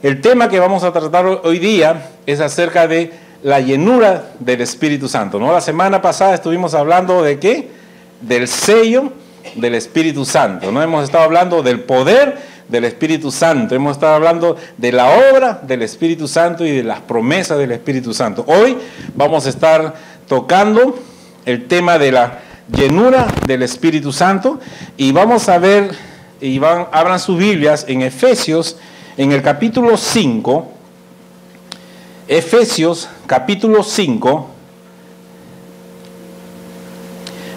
El tema que vamos a tratar hoy día es acerca de la llenura del Espíritu Santo, ¿no? La semana pasada estuvimos hablando de ¿qué? Del sello del Espíritu Santo, ¿no? Hemos estado hablando del poder del Espíritu Santo, hemos estado hablando de la obra del Espíritu Santo y de las promesas del Espíritu Santo. Hoy vamos a estar tocando el tema de la llenura del Espíritu Santo y vamos a ver, abran sus Biblias en Efesios, en el capítulo 5, Efesios capítulo 5,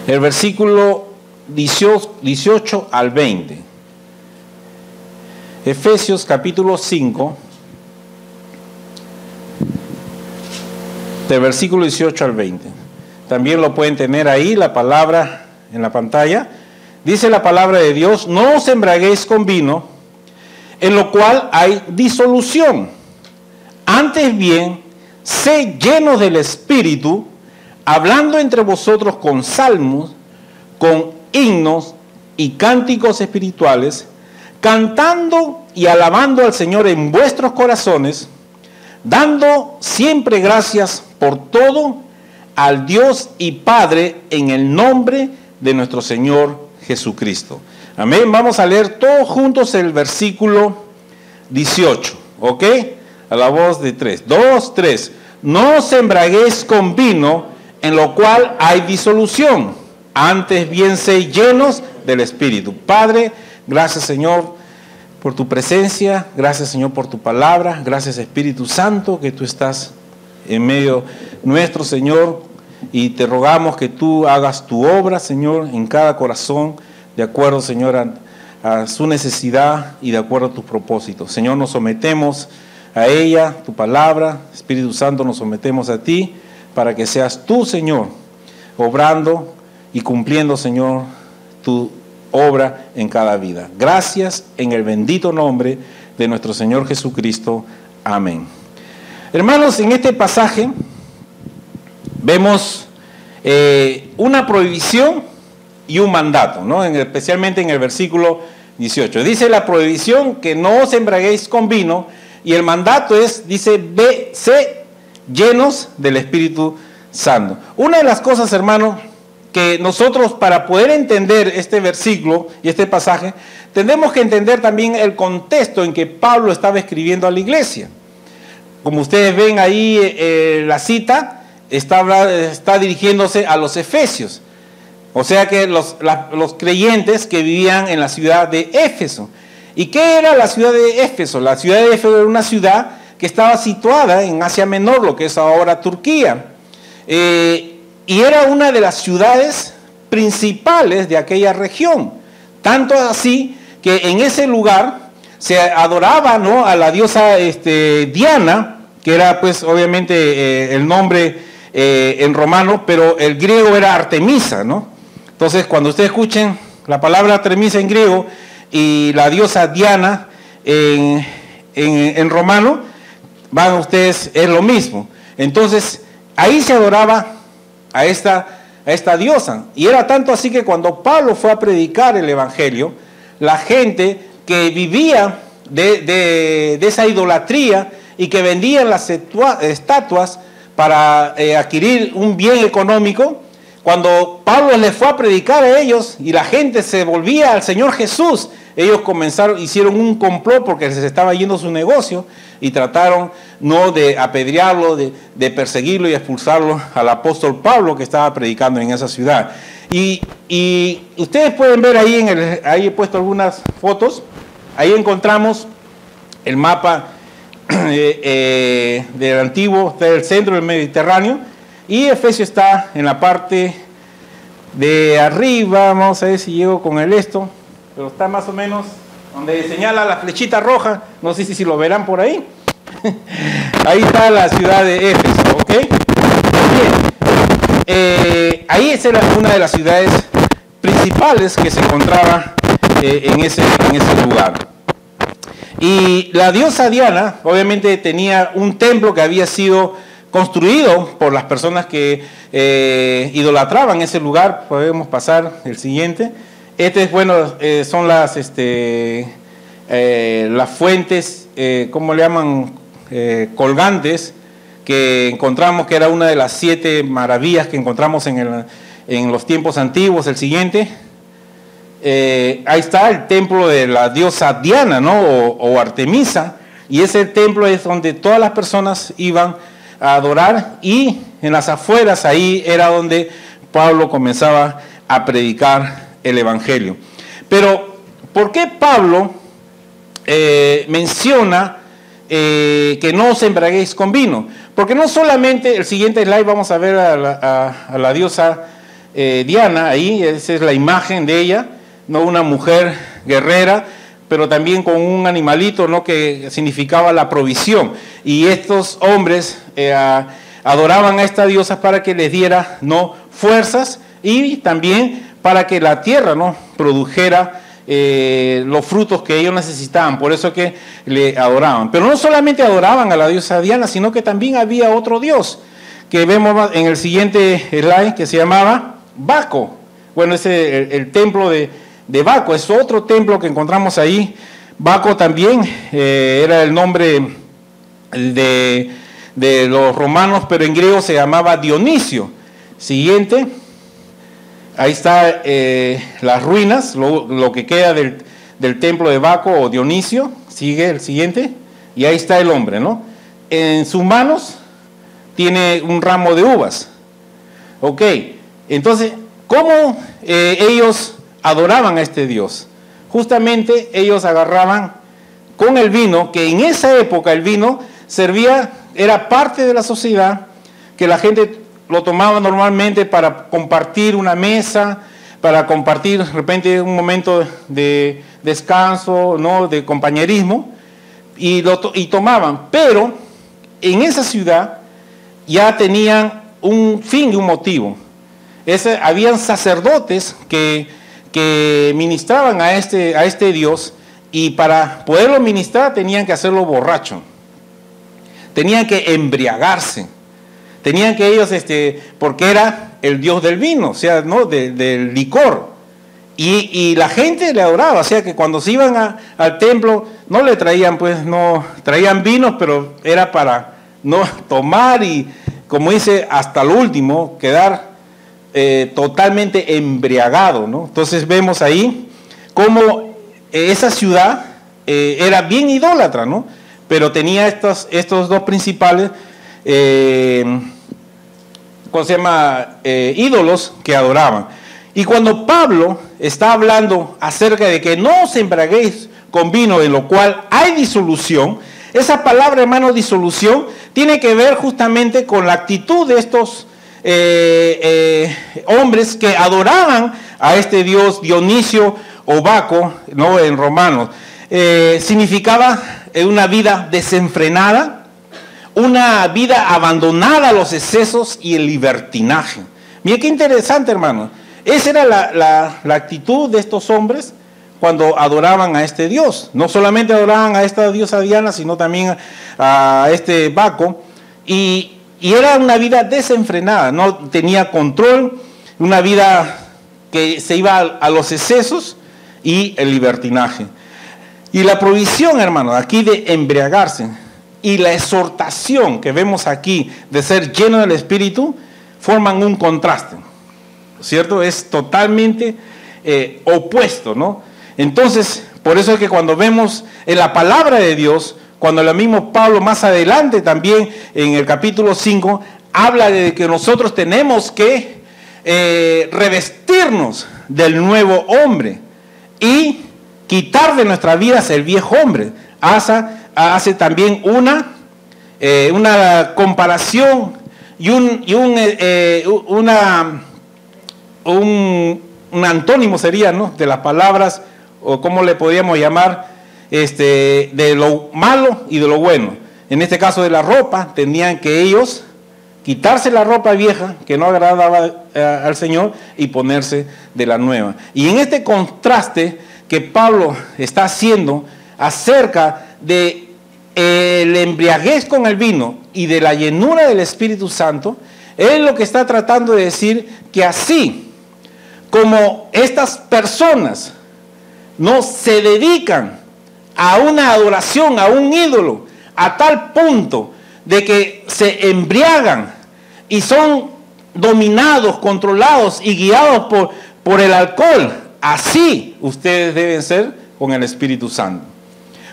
el versículo 18 al 20. Efesios capítulo 5, del versículo 18 al 20. También lo pueden tener ahí, la palabra en la pantalla. Dice la palabra de Dios: no os embriaguéis con vino, en lo cual hay disolución. Antes bien, sed llenos del Espíritu, hablando entre vosotros con salmos, con himnos y cánticos espirituales, cantando y alabando al Señor en vuestros corazones, dando siempre gracias por todo al Dios y Padre en el nombre de nuestro Señor Jesucristo. Amén. Vamos a leer todos juntos el versículo 18, ¿ok? A la voz de 3. 2, 3. No os embriaguéis con vino, en lo cual hay disolución. Antes bien sed llenos del Espíritu. Padre, gracias, Señor, por tu presencia. Gracias, Señor, por tu palabra. Gracias, Espíritu Santo, que tú estás en medio nuestro, Señor. Y te rogamos que tú hagas tu obra, Señor, en cada corazón, de acuerdo, Señor, a su necesidad y de acuerdo a tus propósitos. Señor, nos sometemos a ella, tu palabra. Espíritu Santo, nos sometemos a ti para que seas tú, Señor, obrando y cumpliendo, Señor, tu obra en cada vida. Gracias en el bendito nombre de nuestro Señor Jesucristo. Amén. Hermanos, en este pasaje vemos una prohibición y un mandato, ¿no? Especialmente en el versículo 18. Dice la prohibición que no os embriaguéis con vino, y el mandato dice, sé llenos del Espíritu Santo. Una de las cosas, hermano, que nosotros, para poder entender este versículo y este pasaje, tenemos que entender también el contexto en que Pablo estaba escribiendo a la iglesia. Como ustedes ven ahí, la cita está dirigiéndose a los efesios. O sea que los creyentes que vivían en la ciudad de Éfeso. ¿Y qué era la ciudad de Éfeso? La ciudad de Éfeso era una ciudad que estaba situada en Asia Menor, lo que es ahora Turquía. Y era una de las ciudades principales de aquella región. Tanto así que en ese lugar se adoraba, ¿no?, a la diosa Diana, que era pues obviamente el nombre en romano, pero el griego era Artemisa, ¿no? Entonces, cuando ustedes escuchen la palabra Artemisa en griego y la diosa Diana en romano, van ustedes, es lo mismo. Entonces, ahí se adoraba a esta diosa. Y era tanto así que cuando Pablo fue a predicar el Evangelio, la gente que vivía de esa idolatría y que vendían las estatuas para adquirir un bien económico, cuando Pablo les fue a predicar a ellos y la gente se volvía al Señor Jesús, ellos hicieron un complot porque les estaba yendo su negocio y trataron no de apedrearlo, de perseguirlo y expulsarlo al apóstol Pablo que estaba predicando en esa ciudad. Y ustedes pueden ver ahí, ahí he puesto algunas fotos, ahí encontramos el mapa del antiguo, del centro del Mediterráneo, y Efesios está en la parte de arriba. Vamos a ver si llego con esto, pero está más o menos donde señala la flechita roja, no sé si lo verán por ahí. Ahí está la ciudad de Éfeso, ¿ok? Bien, ahí esa era una de las ciudades principales que se encontraba en ese lugar. Y la diosa Diana, obviamente, tenía un templo que había sido construido por las personas que idolatraban ese lugar. Podemos pasar el siguiente. Bueno, son las las fuentes, ¿cómo le llaman? Colgantes, que encontramos que era una de las 7 maravillas que encontramos en los tiempos antiguos. El siguiente, ahí está el templo de la diosa Diana, ¿no? O Artemisa, y ese templo es donde todas las personas iban a adorar, y en las afueras ahí era donde Pablo comenzaba a predicar el evangelio. Pero ¿por qué Pablo menciona que no os embriaguéis con vino? Porque no solamente, el siguiente slide vamos a ver a la diosa Diana, ahí esa es la imagen de ella, no, una mujer guerrera, pero también con un animalito, ¿no? Que significaba la provisión, y estos hombres adoraban a esta diosa para que les diera, ¿no?, fuerzas, y también para que la tierra, ¿no?, produjera los frutos que ellos necesitaban. Por eso que le adoraban. Pero no solamente adoraban a la diosa Diana, sino que también había otro dios que vemos en el siguiente slide, que se llamaba Baco. Bueno, ese el templo de Baco es otro templo que encontramos ahí. Baco también era el nombre de los romanos, pero en griego se llamaba Dionisio. Siguiente. Ahí está las ruinas, lo que queda del templo de Baco o Dionisio. Sigue el siguiente. Y ahí está el hombre, ¿no? En sus manos tiene un ramo de uvas. Ok, entonces, ¿cómo ellos adoraban a este Dios? Justamente ellos agarraban con el vino, que en esa época el vino era parte de la sociedad, que la gente lo tomaba normalmente para compartir una mesa, para compartir de repente un momento de descanso, ¿no?, de compañerismo, y tomaban. Pero en esa ciudad ya tenían un fin y un motivo. Habían sacerdotes que ministraban a este Dios, y para poderlo ministrar tenían que hacerlo borracho, tenían que embriagarse. Tenían que ellos, porque era el dios del vino, o sea, ¿no?, del licor. Y la gente le adoraba, o sea que cuando se iban al templo, no le traían, pues, no, traían vinos, pero era para no tomar y, como dice, hasta lo último, quedar totalmente embriagado, ¿no? Entonces vemos ahí cómo esa ciudad era bien idólatra, ¿no? Pero tenía estos dos principales ¿cómo se llama? Ídolos que adoraban. Y cuando Pablo está hablando acerca de que no os embriaguéis con vino, en lo cual hay disolución, esa palabra, hermano, disolución, tiene que ver justamente con la actitud de estos hombres que adoraban a este dios Dionisio o Baco, ¿no?, en Romanos. Significaba una vida desenfrenada, una vida abandonada a los excesos y el libertinaje. Mira qué interesante, hermano. Esa era la actitud de estos hombres cuando adoraban a este Dios. No solamente adoraban a esta diosa Diana, sino también a este Baco. Y era una vida desenfrenada, no tenía control, una vida que se iba a los excesos y el libertinaje. Y la provisión, hermano, aquí de embriagarse, y la exhortación que vemos aquí de ser lleno del Espíritu forman un contraste, ¿cierto? Es totalmente opuesto, ¿no? Entonces, por eso es que cuando vemos en la palabra de Dios, cuando el mismo Pablo más adelante también en el capítulo 5 habla de que nosotros tenemos que revestirnos del nuevo hombre y quitar de nuestras vidas el viejo hombre. Hace también una comparación y un antónimo sería, ¿no?, de las palabras, o cómo le podríamos llamar, de lo malo y de lo bueno. En este caso de la ropa, tenían que ellos quitarse la ropa vieja que no agradaba al Señor y ponerse de la nueva. Y en este contraste que Pablo está haciendo acerca de el embriaguez con el vino y de la llenura del Espíritu Santo, él lo que está tratando de decir, que así como estas personas no se dedican a una adoración, a un ídolo, a tal punto de que se embriagan y son dominados, controlados y guiados por el alcohol. Así ustedes deben ser con el Espíritu Santo.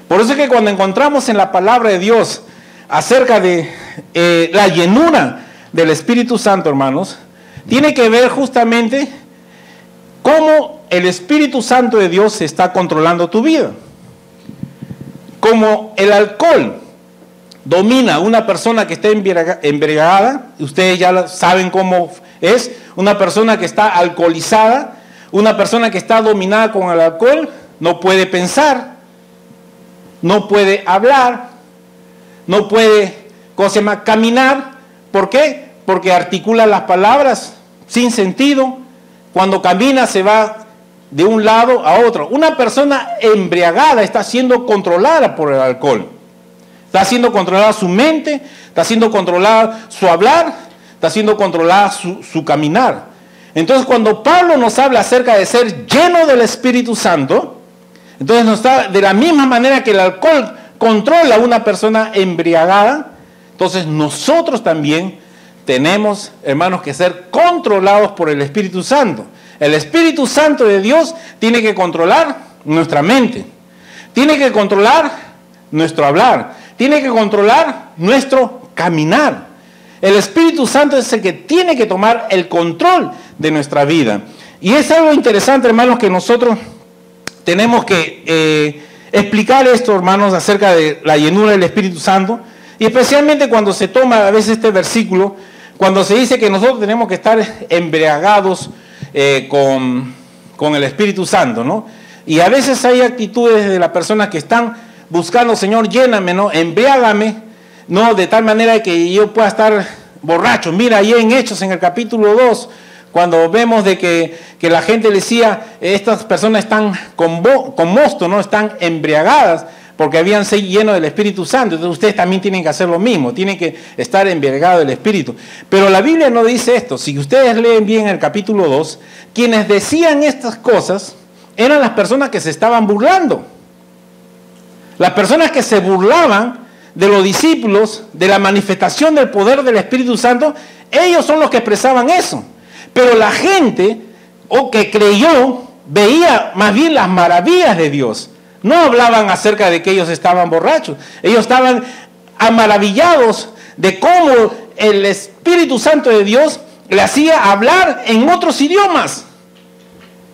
Por eso es que cuando encontramos en la palabra de Dios acerca de la llenura del Espíritu Santo, hermanos, tiene que ver justamente cómo el Espíritu Santo de Dios está controlando tu vida. Como el alcohol domina a una persona que está embriagada, ustedes ya saben cómo es, una persona que está alcoholizada, una persona que está dominada con el alcohol, no puede pensar, no puede hablar, no puede, ¿cómo se llama?, caminar. ¿Por qué? Porque articula las palabras sin sentido. Cuando camina se va de un lado a otro. Una persona embriagada está siendo controlada por el alcohol. Está siendo controlada su mente, está siendo controlada su hablar, está siendo controlada su caminar. Entonces, cuando Pablo nos habla acerca de ser lleno del Espíritu Santo, entonces nos está de la misma manera que el alcohol controla a una persona embriagada, entonces nosotros también tenemos, hermanos, que ser controlados por el Espíritu Santo. El Espíritu Santo de Dios tiene que controlar nuestra mente, tiene que controlar nuestro hablar, tiene que controlar nuestro caminar. El Espíritu Santo es el que tiene que tomar el control de nuestra vida. Y es algo interesante, hermanos, que nosotros tenemos que explicar esto, hermanos, acerca de la llenura del Espíritu Santo. Y especialmente cuando se toma a veces este versículo, cuando se dice que nosotros tenemos que estar embriagados con el Espíritu Santo, ¿no? Y a veces hay actitudes de las personas que están buscando, Señor, lléname, ¿no? Embriágame, ¿no? De tal manera que yo pueda estar borracho. Mira, ahí en Hechos, en el capítulo 2, cuando vemos de que la gente le decía, estas personas están con mosto, ¿no? Están embriagadas, porque habían sido llenos del Espíritu Santo. Entonces ustedes también tienen que hacer lo mismo, tienen que estar embriagados del Espíritu. Pero la Biblia no dice esto. Si ustedes leen bien el capítulo 2, quienes decían estas cosas eran las personas que se estaban burlando. Las personas que se burlaban de los discípulos, de la manifestación del poder del Espíritu Santo, ellos son los que expresaban eso. Pero la gente, que creyó, veía más bien las maravillas de Dios. No hablaban acerca de que ellos estaban borrachos. Ellos estaban maravillados de cómo el Espíritu Santo de Dios le hacía hablar en otros idiomas.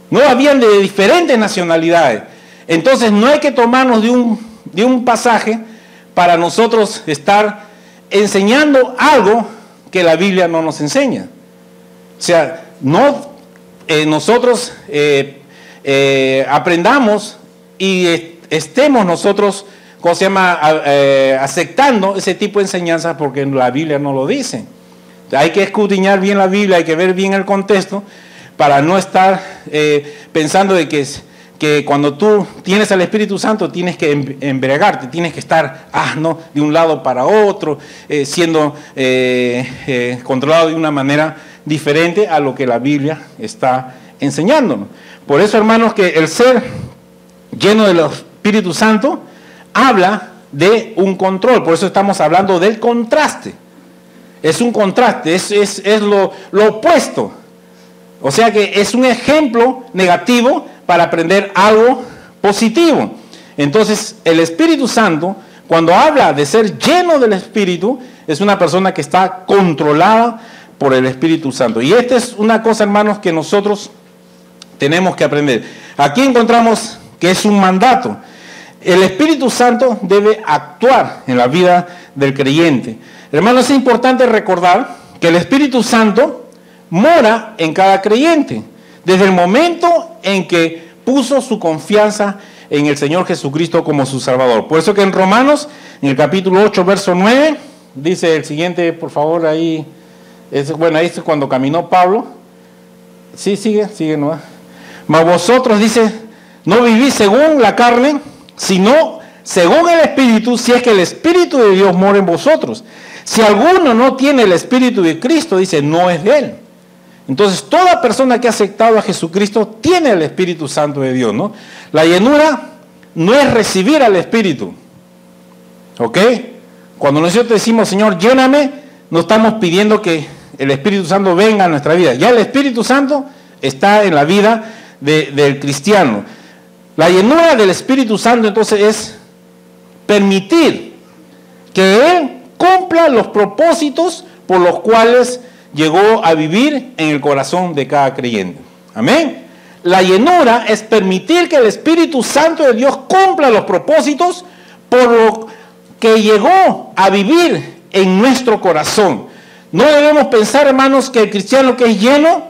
No habían de diferentes nacionalidades. Entonces no hay que tomarnos de un pasaje para nosotros estar enseñando algo que la Biblia no nos enseña. O sea, no nosotros aprendamos y estemos nosotros, ¿cómo se llama?, aceptando ese tipo de enseñanzas porque la Biblia no lo dice. Hay que escudriñar bien la Biblia, hay que ver bien el contexto para no estar pensando de que cuando tú tienes al Espíritu Santo tienes que embriagarte, tienes que estar no, de un lado para otro, siendo controlado de una manera diferente a lo que la Biblia está enseñándonos. Por eso, hermanos, que el ser lleno del Espíritu Santo habla de un control. Por eso estamos hablando del contraste. Es un contraste, es lo opuesto. O sea que es un ejemplo negativo para aprender algo positivo. Entonces, el Espíritu Santo, cuando habla de ser lleno del Espíritu, es una persona que está controlada por el Espíritu Santo. Y esta es una cosa, hermanos, que nosotros tenemos que aprender. Aquí encontramos que es un mandato. El Espíritu Santo debe actuar en la vida del creyente. Hermanos, es importante recordar que el Espíritu Santo mora en cada creyente, desde el momento en que puso su confianza en el Señor Jesucristo como su Salvador. Por eso que en Romanos, en el capítulo 8, verso 9, dice el siguiente, por favor, ahí, ahí es cuando caminó Pablo. Sí, sigue, ¿no? Mas vosotros, dice, no vivís según la carne, sino según el Espíritu, si es que el Espíritu de Dios mora en vosotros. Si alguno no tiene el Espíritu de Cristo, dice, no es de él. Entonces, toda persona que ha aceptado a Jesucristo tiene el Espíritu Santo de Dios, ¿no? La llenura no es recibir al Espíritu. ¿Ok? Cuando nosotros decimos, Señor, lléname, no estamos pidiendo que el Espíritu Santo venga a nuestra vida. Ya el Espíritu Santo está en la vida del cristiano. La llenura del Espíritu Santo entonces es permitir que Él cumpla los propósitos por los cuales llegó a vivir en el corazón de cada creyente. Amén. La llenura es permitir que el Espíritu Santo de Dios cumpla los propósitos por lo que llegó a vivir en nuestro corazón. No debemos pensar, hermanos, que el cristiano que es lleno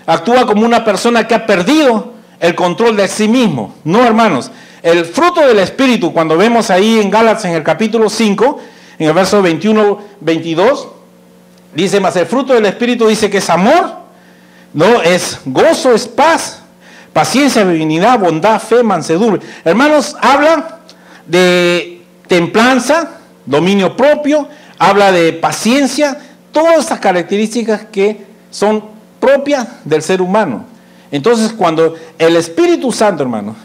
actúa como una persona que ha perdido el control de sí mismo. No, hermanos. El fruto del Espíritu, cuando vemos ahí en Gálatas en el capítulo 5, en el verso 21-22, dice, mas el fruto del Espíritu dice que es amor, no, es gozo, es paz, paciencia, benignidad, bondad, fe, mansedumbre. Hermanos, habla de templanza, dominio propio, habla de paciencia, todas estas características que son propias del ser humano. Entonces, cuando el Espíritu Santo, hermano,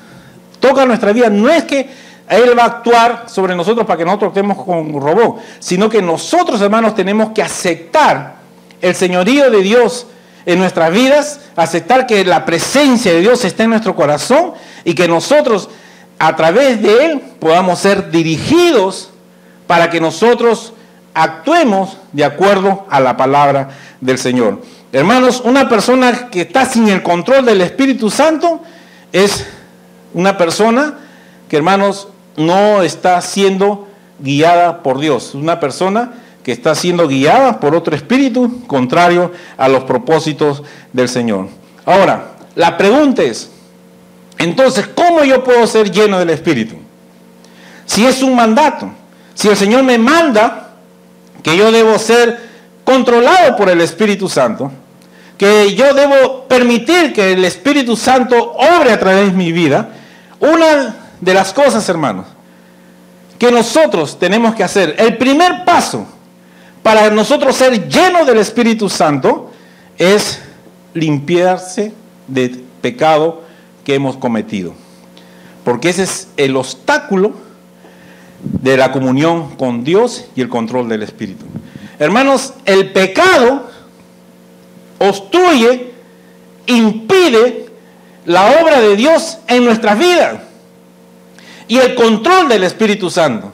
toca nuestra vida, no es que Él va a actuar sobre nosotros para que nosotros actuemos como un robot, sino que nosotros, hermanos, tenemos que aceptar el señorío de Dios en nuestras vidas, aceptar que la presencia de Dios está en nuestro corazón y que nosotros, a través de Él, podamos ser dirigidos para que nosotros actuemos de acuerdo a la palabra del Señor. Hermanos, una persona que está sin el control del Espíritu Santo es una persona que, hermanos, no está siendo guiada por Dios. Una persona que está siendo guiada por otro espíritu contrario a los propósitos del Señor. Ahora, la pregunta es, entonces, ¿cómo yo puedo ser lleno del Espíritu? Si es un mandato, si el Señor me manda que yo debo ser controlado por el Espíritu Santo, que yo debo permitir que el Espíritu Santo obre a través de mi vida, una de las cosas, hermanos, que nosotros tenemos que hacer, el primer paso para nosotros ser llenos del Espíritu Santo es limpiarse del pecado que hemos cometido. Porque ese es el obstáculo de la comunión con Dios y el control del Espíritu. Hermanos, el pecado obstruye, impide la obra de Dios en nuestras vidas y el control del Espíritu Santo.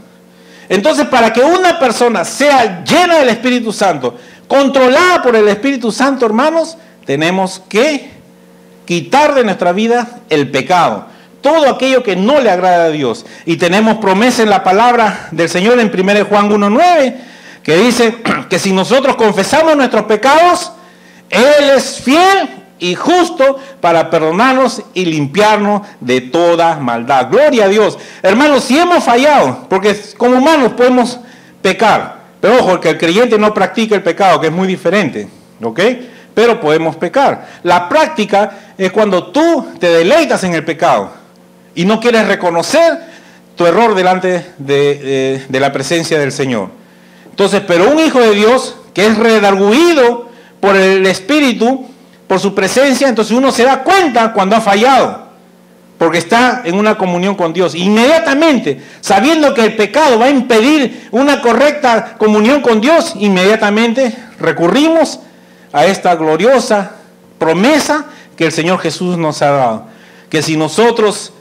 Entonces, para que una persona sea llena del Espíritu Santo, controlada por el Espíritu Santo, hermanos, tenemos que quitar de nuestra vida el pecado, todo aquello que no le agrada a Dios. Y tenemos promesa en la palabra del Señor en 1 Juan 1:9, que dice que si nosotros confesamos nuestros pecados, Él es fiel y justo para perdonarnos y limpiarnos de toda maldad. Gloria a Dios. Hermanos, si hemos fallado, porque como humanos podemos pecar, pero ojo, que el creyente no practica el pecado, que es muy diferente, ¿ok? Pero podemos pecar. La práctica es cuando tú te deleitas en el pecado y no quieres reconocer tu error delante de la presencia del Señor. Entonces, pero un hijo de Dios que es redarguido por el Espíritu, por su presencia, entonces uno se da cuenta cuando ha fallado, porque está en una comunión con Dios. Inmediatamente, sabiendo que el pecado va a impedir una correcta comunión con Dios, inmediatamente recurrimos a esta gloriosa promesa que el Señor Jesús nos ha dado, que si nosotros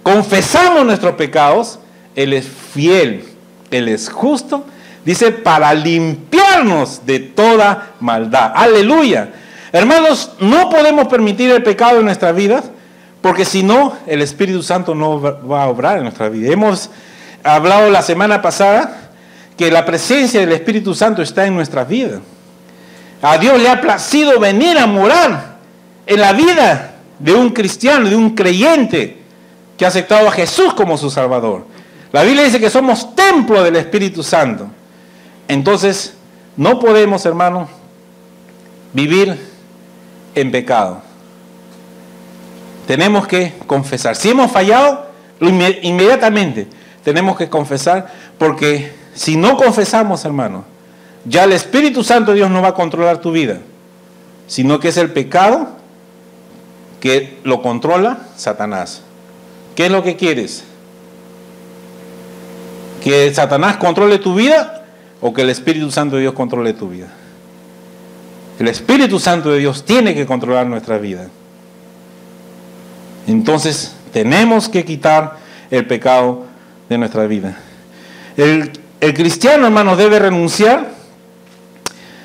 confesamos nuestros pecados, Él es fiel, Él es justo, dice, para limpiarnos de toda maldad. Aleluya. Hermanos, no podemos permitir el pecado en nuestras vidas, porque si no, el Espíritu Santo no va a obrar en nuestra vida. Hemos hablado la semana pasada que la presencia del Espíritu Santo está en nuestras vidas. A Dios le ha placido venir a morar en la vida de un cristiano, de un creyente que ha aceptado a Jesús como su Salvador. La Biblia dice que somos templo del Espíritu Santo. Entonces, no podemos, hermanos, vivir en pecado. Tenemos que confesar. Si hemos fallado, inmediatamente tenemos que confesar, porque si no confesamos, hermanos, ya el Espíritu Santo de Dios no va a controlar tu vida, sino que es el pecado que lo controla Satanás. ¿Qué es lo que quieres? ¿Que Satanás controle tu vida o que el Espíritu Santo de Dios controle tu vida? El Espíritu Santo de Dios tiene que controlar nuestra vida. Entonces tenemos que quitar el pecado de nuestra vida. El cristiano, hermano, debe renunciar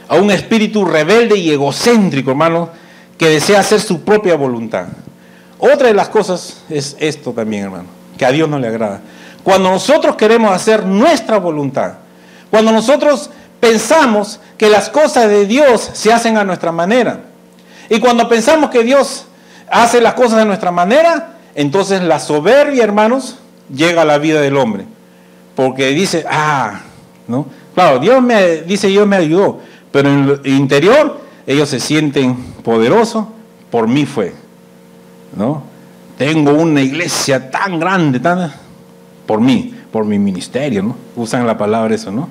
a un espíritu rebelde y egocéntrico, hermano, que desea hacer su propia voluntad. Otra de las cosas es esto también, hermano, que a Dios no le agrada. Cuando nosotros queremos hacer nuestra voluntad, cuando nosotros pensamos que las cosas de Dios se hacen a nuestra manera, y cuando pensamos que Dios hace las cosas de nuestra manera, entonces la soberbia, hermanos, llega a la vida del hombre. Porque dice, ¿no? Claro, Dios me ayudó, pero en el interior ellos se sienten poderosos, por mí fue, ¿no? Tengo una iglesia tan grande, por mí, por mi ministerio, ¿no? Usan la palabra eso, ¿no?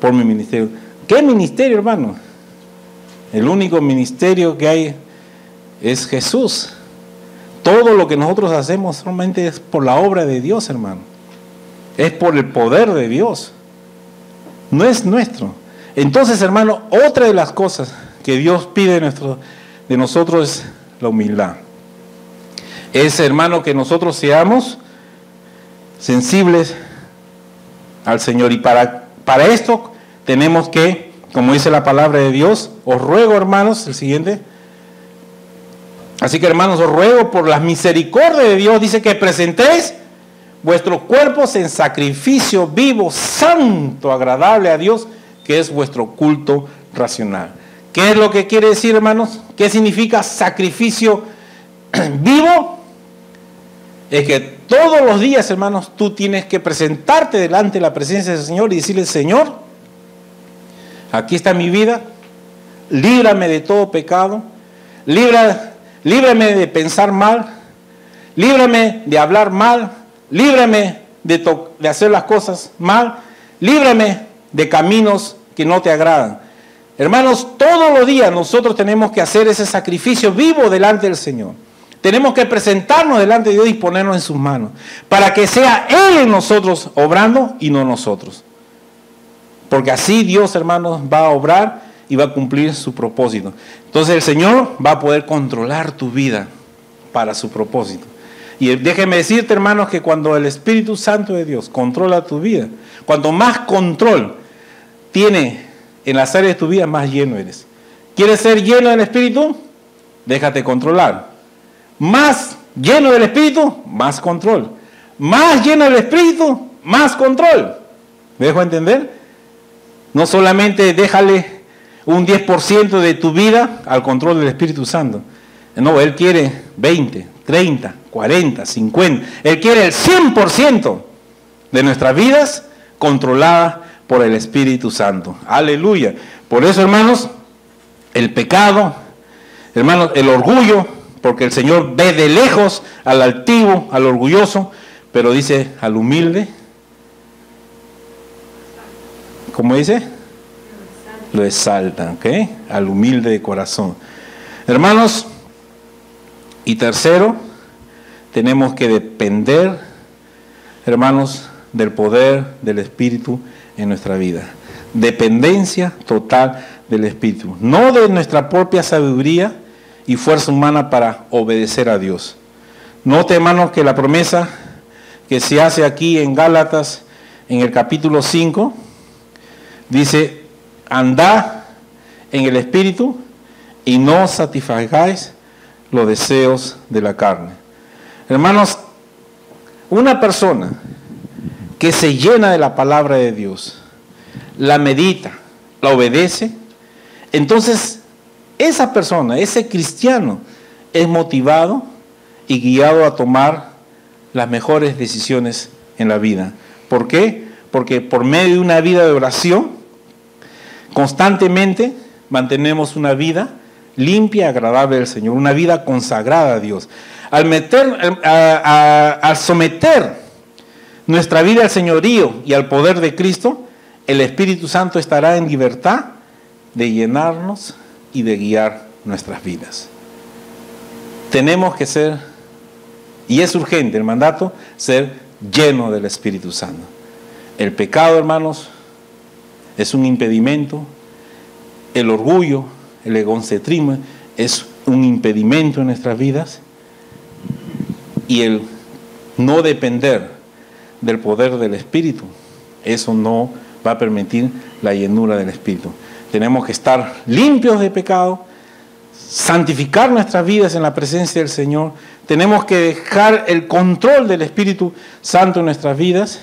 Por mi ministerio. ¿Qué ministerio, hermano? El único ministerio que hay es Jesús. Todo lo que nosotros hacemos solamente es por la obra de Dios, hermano. Es por el poder de Dios. No es nuestro. Entonces, hermano, otra de las cosas que Dios pide de nosotros es la humildad. Es, hermano, que nosotros seamos sensibles al Señor. Y para esto tenemos que, como dice la palabra de Dios, os ruego, hermanos, el siguiente. Así que, hermanos, os ruego por las misericordias de Dios, dice que presentéis vuestros cuerpos en sacrificio vivo, santo, agradable a Dios, que es vuestro culto racional. ¿Qué es lo que quiere decir, hermanos? ¿Qué significa sacrificio vivo? Es que todos los días, hermanos, tú tienes que presentarte delante de la presencia del Señor y decirle, Señor, aquí está mi vida, líbrame de todo pecado, líbrame de pensar mal, líbrame de hablar mal, líbrame de hacer las cosas mal, líbrame de caminos que no te agradan. Hermanos, todos los días nosotros tenemos que hacer ese sacrificio vivo delante del Señor. Tenemos que presentarnos delante de Dios y ponernos en sus manos, para que sea Él en nosotros obrando y no nosotros. Porque así Dios, hermanos, va a obrar y va a cumplir su propósito. Entonces el Señor va a poder controlar tu vida para su propósito. Y déjeme decirte, hermanos, que cuando el Espíritu Santo de Dios controla tu vida, cuanto más control tiene en las áreas de tu vida, más lleno eres. ¿Quieres ser lleno del Espíritu? Déjate controlar. Más lleno del Espíritu, más control. Más lleno del Espíritu, más control. ¿Me dejo entender? No solamente déjale un 10% de tu vida al control del Espíritu Santo. No, Él quiere 20, 30, 40, 50. Él quiere el 100% de nuestras vidas controladas por el Espíritu Santo. Aleluya. Por eso, hermanos, el pecado, hermanos, el orgullo, porque el Señor ve de lejos al altivo, al orgulloso, pero dice al humilde. ¿Cómo dice? Lo exalta, ¿ok? Al humilde de corazón. Hermanos, y tercero, tenemos que depender, hermanos, del poder del Espíritu en nuestra vida. Dependencia total del Espíritu. No de nuestra propia sabiduría y fuerza humana para obedecer a Dios. Note, hermanos, que la promesa que se hace aquí en Gálatas, en el capítulo 5, dice, andad en el Espíritu y no satisfagáis los deseos de la carne. Hermanos, una persona que se llena de la palabra de Dios, la medita, la obedece, entonces esa persona, ese cristiano, es motivado y guiado a tomar las mejores decisiones en la vida. ¿Por qué? Porque por medio de una vida de oración, constantemente mantenemos una vida limpia, agradable al Señor, una vida consagrada a Dios. Al someter nuestra vida al señorío y al poder de Cristo, el Espíritu Santo estará en libertad de llenarnos y de guiar nuestras vidas. Tenemos que ser, y es urgente el mandato, ser lleno del Espíritu Santo. El pecado, hermanos, es un impedimento. El orgullo, el egocentrismo es un impedimento en nuestras vidas. Y el no depender del poder del Espíritu, eso no va a permitir la llenura del Espíritu. Tenemos que estar limpios de pecado, santificar nuestras vidas en la presencia del Señor. Tenemos que dejar el control del Espíritu Santo en nuestras vidas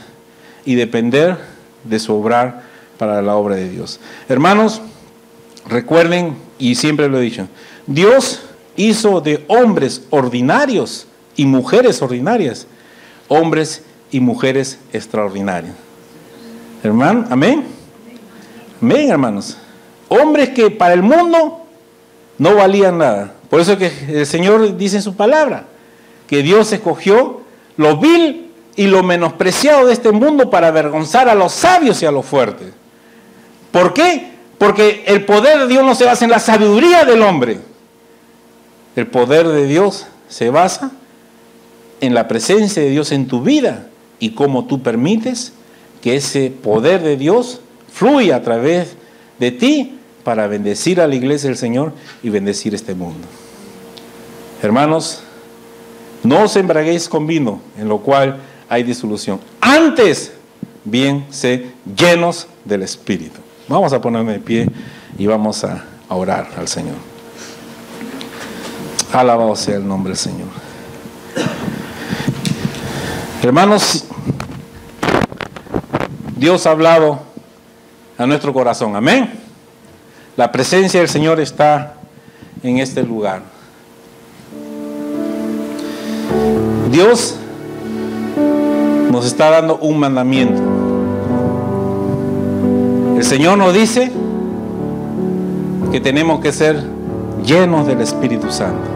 y depender de su obrar para la obra de Dios. Hermanos, recuerden, y siempre lo he dicho, Dios hizo de hombres ordinarios y mujeres ordinarias, hombres y mujeres extraordinarios. Hermano, amén. Amén, hermanos. Hombres que para el mundo no valían nada. Por eso que el Señor dice en su palabra que Dios escogió lo vil y lo menospreciado de este mundo para avergonzar a los sabios y a los fuertes. ¿Por qué? Porque el poder de Dios no se basa en la sabiduría del hombre. El poder de Dios se basa en la presencia de Dios en tu vida y cómo tú permites que ese poder de Dios fluya a través de ti para bendecir a la iglesia del Señor y bendecir este mundo. Hermanos, no os embriaguéis con vino, en lo cual hay disolución. Antes, bien, sé llenos del Espíritu. Vamos a ponernos de pie y vamos a orar al Señor. Alabado sea el nombre del Señor. Hermanos, Dios ha hablado a nuestro corazón. Amén. La presencia del Señor está en este lugar. Dios nos está dando un mandamiento. El Señor nos dice que tenemos que ser llenos del Espíritu Santo.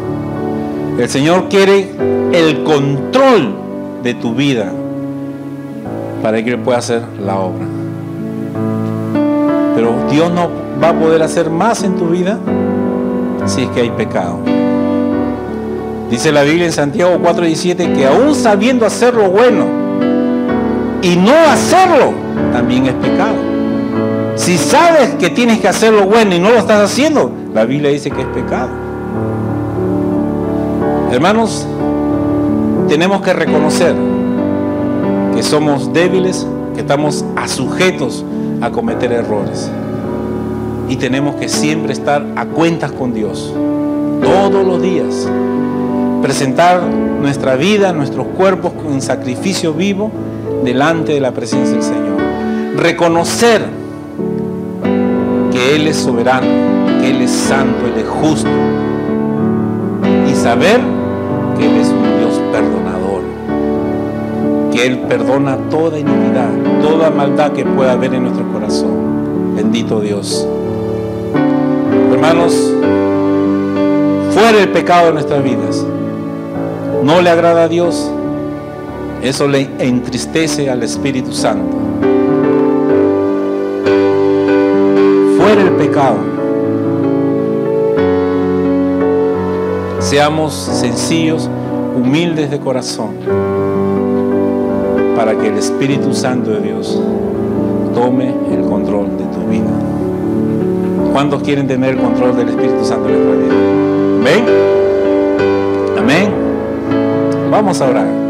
El Señor quiere el control de tu vida para que Él pueda hacer la obra. Pero Dios no va a poder hacer más en tu vida si es que hay pecado. Dice la Biblia en Santiago 4:17 que aún sabiendo hacer lo bueno y no hacerlo, también es pecado. Si sabes que tienes que hacer lo bueno y no lo estás haciendo, la Biblia dice que es pecado. Hermanos, tenemos que reconocer que somos débiles, que estamos sujetos a cometer errores. Y tenemos que siempre estar a cuentas con Dios, todos los días. Presentar nuestra vida, nuestros cuerpos en sacrificio vivo delante de la presencia del Señor. Reconocer que Él es soberano, que Él es santo, Él es justo. Y saber que Él es un Dios perdonador, que Él perdona toda iniquidad, toda maldad que pueda haber en nuestro corazón. Bendito Dios. Hermanos, fuera el pecado de nuestras vidas. No le agrada a Dios. Eso le entristece al Espíritu Santo. Fuera el pecado. Seamos sencillos, humildes de corazón, para que el Espíritu Santo de Dios tome el control de tu vida. ¿Cuántos quieren tener el control del Espíritu Santo en nuestra vida? ¿Amén? Amén. Vamos a orar.